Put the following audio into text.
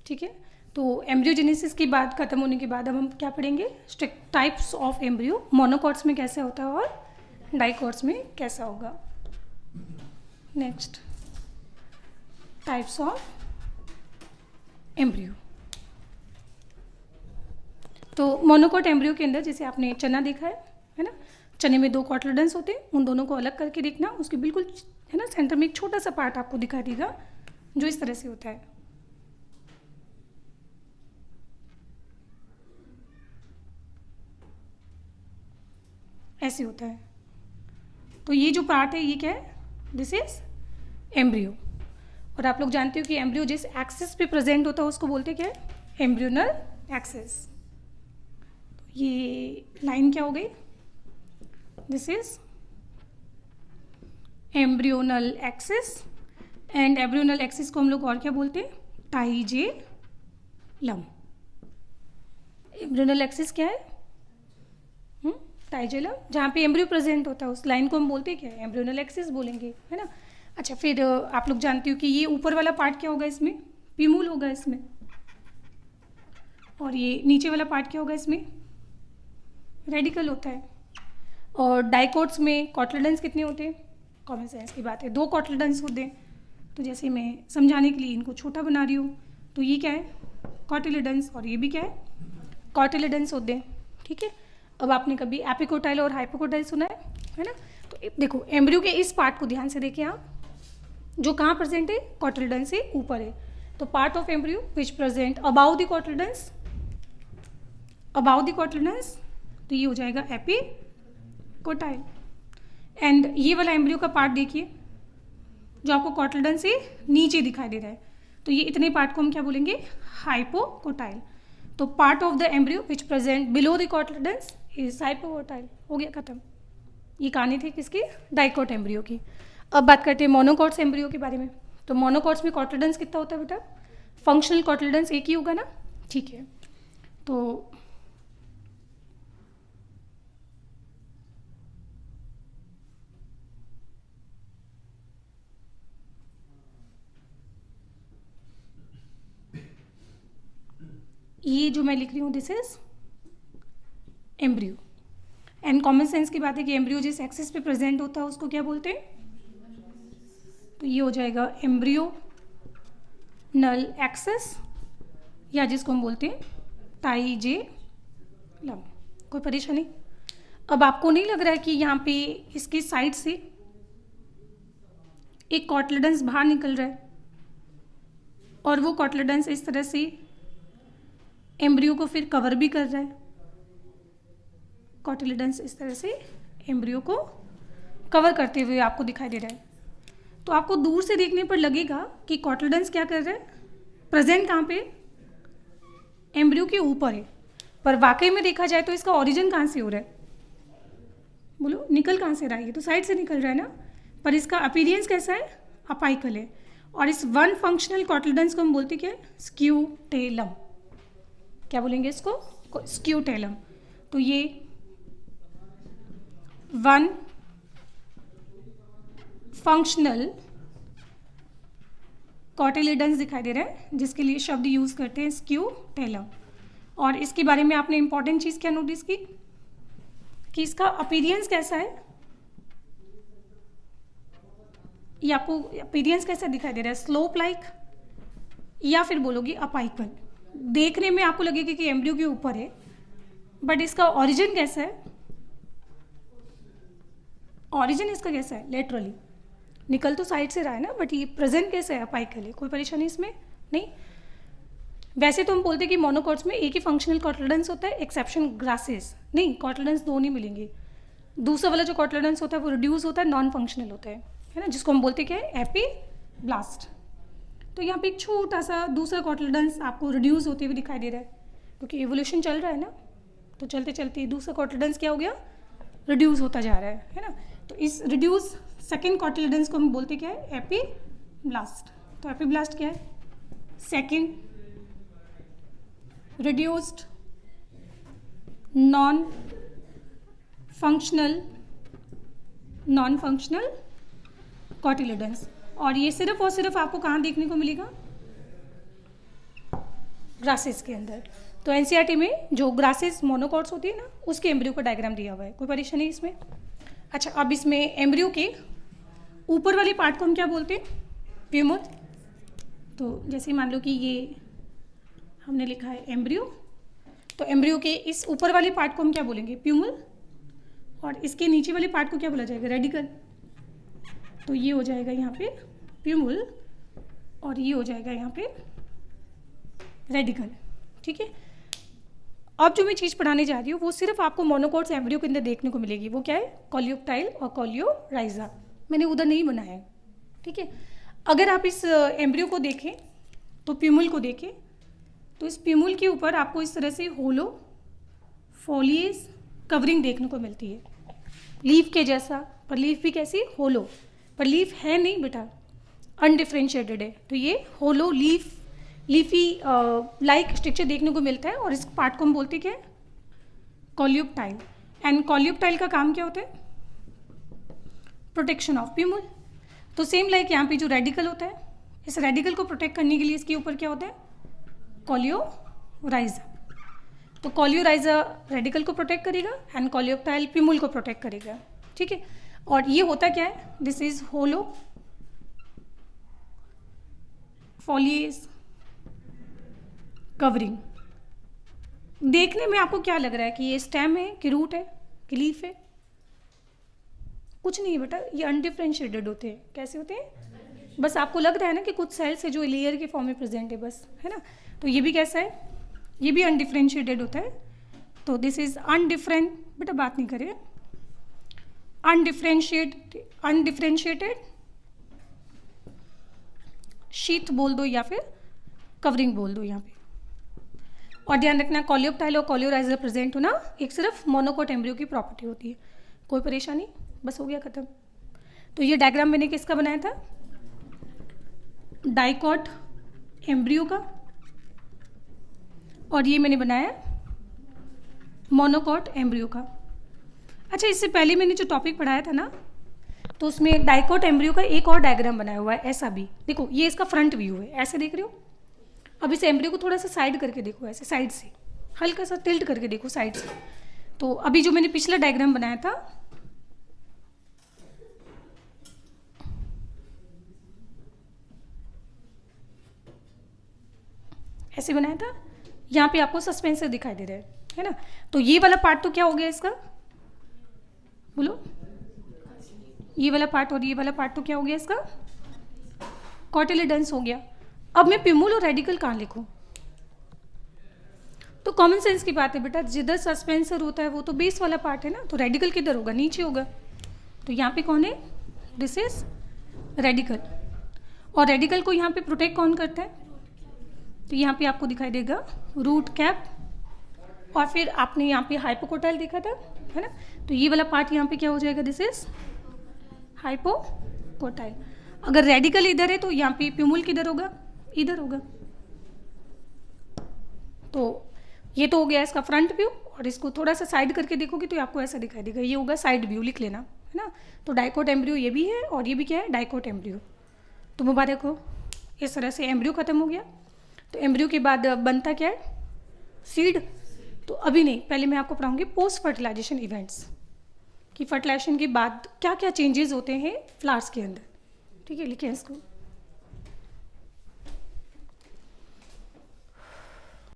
ठीक है। तो एम्ब्रियोजेनेसिस की बात खत्म होने के बाद अब हम क्या पढ़ेंगे, टाइप्स ऑफ एम्ब्रियो, मोनोकॉट्स में कैसे होता है और डाइकॉट्स में कैसा होगा। Next, types of embryo. तो मोनोकॉट एम्ब्रियो के अंदर जैसे आपने चना देखा है ना, चने में 2 कॉटलेडन्स होते हैं, उन दोनों को अलग करके देखना, उसके बिल्कुल है ना सेंटर में एक छोटा सा पार्ट आपको दिखाई देगा जो इस तरह से होता है। ऐसे होता है। तो ये जो पार्ट है ये क्या है, दिस इज एम्ब्रियो। और आप लोग जानते हो कि एम्ब्रियो जिस एक्सिस पे प्रेजेंट होता है उसको बोलते क्या है, एम्ब्रियोनल एक्सिस। तो ये लाइन क्या हो गई, this is embryonal axis. And embryonal axis को हम लोग और क्या बोलते हैं, टाइजेलम। एम्ब्रियोनल एक्सिस क्या है, टाइजेलम, जहाँ पे एम्ब्रियो प्रेजेंट होता है उस लाइन को हम बोलते हैं क्या है, एम्ब्रियोनल एक्सिस बोलेंगे, है ना। अच्छा, फिर आप लोग जानते हो कि ये ऊपर वाला पार्ट क्या होगा इसमें, पीमूल होगा इसमें, और ये नीचे वाला पार्ट क्या होगा इसमें, रेडिकल होता है। और डाइकोट्स में कॉटलेडन्स कितने होते हैं, कॉमन सेंस की बात है, 2 कॉटलेडन्स होते हैं। तो जैसे मैं समझाने के लिए इनको छोटा बना रही हूँ, तो ये क्या है, कॉटिलिडन्स, और ये भी क्या है, कॉटिलिडन्स होते हैं, ठीक है। अब आपने कभी एपिकोटाइल और हाइपोकोटाइल सुना है ना। तो देखो एम्ब्रियो के इस पार्ट को ध्यान से देखिए आप, जो कहाँ प्रेजेंट है, कॉटिलिडन से ऊपर है। तो part of embryo which present about the cotyledons, about the cotyledons, तो ये हो जाएगा एपिकोटाइल। एंड ये वाला एम्ब्रियो का पार्ट देखिए जो आपको कॉटिलिडन से नीचे दिखाई दे रहा है, तो ये इतने पार्ट को हम क्या बोलेंगे, हाइपोकोटाइल। तो part of the embryo which present below the cotyledons is hypocotyl. हो गया खत्म। ये कहानी थी किसकी, डाइकोट एम्ब्रियो की। अब बात करते हैं मोनोकॉट्स एम्ब्रियो के बारे में। तो मोनोकॉट्स में कॉटिलिडन्स कितना होता है बेटा, फंक्शनल कॉटिलिडन्स एक ही होगा ना, ठीक है। तो ये जो मैं लिख रही हूँ this is embryo. And common sense की बात है कि एम्ब्रियो जिस एक्सिस पे प्रेजेंट होता है उसको क्या बोलते हैं, तो ये हो जाएगा एम्ब्रियो नल एक्सिस, या जिसको हम बोलते हैं टाइजेलम। कोई परेशानी। अब आपको नहीं लग रहा है कि यहाँ पे इसके साइड से एक कॉटलिडन्स बाहर निकल रहा है, और वो कॉटलिडन्स इस तरह से एम्ब्रियो को फिर कवर भी कर रहा है, कॉटिलिडन्स इस तरह से एम्ब्रियो को कवर करते हुए आपको दिखाई दे रहा है। तो आपको दूर से देखने पर लगेगा कि कॉटिलिडन्स क्या कर रहा है, प्रेजेंट कहाँ पे, एम्ब्रियो के ऊपर है, पर वाकई में देखा जाए तो इसका ओरिजिन कहाँ से हो रहा है, बोलो निकल कहाँ से रहा है, ये तो साइड से निकल रहा है ना, पर इसका अपीरियंस कैसा है, अपाइकल है। और इस वन फंक्शनल कॉटिलिडन्स को हम बोलते क्या है, स्क्यूटेलम। क्या बोलेंगे इसको, स्क्यूटेलम। तो ये वन फंक्शनल कॉटिलिडन्स दिखाई दे रहा है, जिसके लिए शब्द यूज करते हैं स्क्यूटेलम। और इसके बारे में आपने इंपॉर्टेंट चीज क्या नोटिस की कि इसका अपीरियंस कैसा है, ये आपको अपीरियंस कैसा दिखाई दे रहा है, स्लोप लाइक, या फिर बोलोगे अपाइकल। देखने में आपको लगेगा कि एम्ब्रियो के ऊपर है, बट इसका ओरिजिन कैसा है, ओरिजिन इसका कैसा है, लेटरली निकल तो साइड से रहा है ना, बट ये प्रेजेंट कैसा है, अपाइकल है। कोई परेशानी इसमें नहीं। वैसे तो हम बोलते हैं कि मोनोकॉट्स में एक ही फंक्शनल कॉटिलिडन्स होता है, एक्सेप्शन ग्रासेस, नहीं कॉटिलिडन्स 2 नहीं मिलेंगे। दूसरा वाला जो कॉटिलिडन्स होता है वो रिड्यूस होता है, नॉन फंक्शनल होता है ना, जिसको हम बोलते हैं क्या है, एपीब्लास्ट। तो यहाँ पे एक छोटा सा दूसरा कॉटिलिडन्स आपको रिड्यूस होते हुए दिखाई दे रहा है, क्योंकि एवोल्यूशन चल रहा है ना, तो चलते चलते दूसरा कॉटिलिडन्स क्या हो गया, रिड्यूस होता जा रहा है ना। तो इस रिड्यूस सेकेंड कॉटिलिडन्स को हम बोलते क्या है, एपीब्लास्ट। तो एपीब्लास्ट क्या है, second reduced non functional cotyledons. और ये सिर्फ और सिर्फ आपको कहाँ देखने को मिलेगा, ग्रासेस के अंदर। तो एनसीईआरटी में जो ग्रासेस मोनोकॉट्स होती है ना, उसके एम्ब्रियो का डायग्राम दिया हुआ है, कोई परेशानी इसमें? अच्छा, अब इसमें एम्ब्रियो के ऊपर वाले पार्ट को हम क्या बोलते हैं? प्यूमुल। तो जैसे मान लो कि ये हमने लिखा है एम्ब्रियो, तो एम्ब्रियो के इस ऊपर वाले पार्ट को हम क्या बोलेंगे? प्यूमुल। और इसके नीचे वाले पार्ट को क्या बोला जाएगा? रेडिकल। तो ये हो जाएगा यहाँ पे प्यूमुल और ये हो जाएगा यहाँ पे रेडिकल। ठीक है। अब जो मैं चीज़ पढ़ाने जा रही हूँ वो सिर्फ आपको मोनोकॉट्स एम्ब्रियो के अंदर देखने को मिलेगी। वो क्या है? कॉलियोप्टाइल और कॉलियोराइजा। मैंने उधर नहीं बनाया है। ठीक है। अगर आप इस एम्ब्रियो को देखें तो प्यूमुल को देखें तो इस प्यूमुल के ऊपर आपको इस तरह से होलो फोलिएज कवरिंग देखने को मिलती है, लीफ के जैसा। पर लीफ भी कैसी? होलो। पर लीफ है नहीं बेटा, अनडिफ्रेंशिएटेड है। तो ये होलो लीफी लाइक स्ट्रक्चर देखने को मिलता है और इस पार्ट को हम बोलते क्या है? कॉलियोप्टाइल। एंड कॉलियोप्टाइल का काम क्या होता है? प्रोटेक्शन ऑफ प्यूमुल। तो सेम लाइक यहाँ पे जो रेडिकल होता है, इस रेडिकल को प्रोटेक्ट करने के लिए इसके ऊपर क्या होता है? कॉलियोराइजा। तो कॉलियोराइजा रेडिकल को प्रोटेक्ट करेगा एंड कॉलियोप्टाइल प्यूमुल को प्रोटेक्ट करेगा। ठीक है। और ये होता क्या है? This is hollow foliage covering. देखने में आपको क्या लग रहा है कि ये स्टेम है कि रूट है कि लीफ है? कुछ नहीं बेटा, ये अनडिफ्रेंशिएटेड होते हैं। कैसे होते हैं? बस आपको लग रहा है ना कि कुछ सेल्स है जो लेयर के फॉर्म में प्रेजेंट है, बस, है ना। तो ये भी कैसा है? ये भी अनडिफ्रेंशिएटेड होता है। तो दिस इज बेटा बात नहीं करें, अनडिफ्रेंशिएटेड शीथ बोल दो या फिर कवरिंग बोल दो यहाँ पे। और ध्यान रखना, कॉलियोप्टाइल और कॉलियोराइजा प्रेजेंट होना एक सिर्फ मोनोकॉट एम्ब्रियो की प्रॉपर्टी होती है। कोई परेशानी? बस हो गया खत्म। तो ये डायग्राम मैंने किसका बनाया था? डाइकॉट एम्ब्रियो का। और ये मैंने बनाया मोनोकॉट एम्ब्रियो का। अच्छा, इससे पहले मैंने जो टॉपिक पढ़ाया था ना, तो उसमें डाइकॉट एम्ब्रियो का एक और डायग्राम बनाया हुआ है, ऐसा भी। देखो, ये इसका फ्रंट व्यू है, ऐसे देख रहे हो। अब इस एम्ब्रियो को थोड़ा सा साइड करके देखो, ऐसे साइड से हल्का सा टिल्ट करके देखो साइड से। तो अभी जो मैंने पिछला डायग्राम बनाया था, ऐसे बनाया था, यहाँ पे आपको सस्पेंसर दिखाई दे रहा है ना। तो ये वाला पार्ट तो क्या हो गया इसका? बोलो। ये वाला पार्ट और ये वाला पार्ट तो क्या हो गया इसका? कॉटिलेडन्स हो गया। अब मैं प्यूमुल और रेडिकल कहाँ लिखूं? तो कॉमन सेंस की बात है बेटा, जिधर सस्पेंसर होता है वो तो बेस वाला पार्ट है ना, तो रेडिकल किधर होगा? नीचे होगा। तो यहाँ पे कौन है? This is radical. और रेडिकल को यहाँ पे प्रोटेक्ट कौन करता है? तो यहाँ पे आपको दिखाई देगा रूट कैप। और फिर आपने यहाँ पे हाइपोकोटाइल देखा था, है ना। तो ये वाला पार्ट यहाँ पे क्या हो जाएगा? This is hypocotyl. अगर रेडिकल इधर है तो यहाँ पे प्यूमुल किधर होगा? इधर होगा। तो ये तो हो गया इसका फ्रंट व्यू। और इसको थोड़ा सा साइड करके देखोगे तो आपको ऐसा दिखाई देगा, ये होगा साइड व्यू, लिख लेना, है ना। तो डाइकोट एम्ब्रियो ये भी है और ये भी क्या है? Dicot embryo. तो मुबारक हो, इस तरह से एम्ब्रियो खत्म हो गया। तो एम्ब्रियो के बाद बनता क्या है? सीड। तो अभी नहीं, पहले मैं आपको पढ़ाऊंगी पोस्ट फर्टिलाइजेशन इवेंट्स, कि फर्टिलाइजेशन के बाद क्या क्या चेंजेस होते हैं फ्लावर्स के अंदर। ठीक है, लिखिए इसको।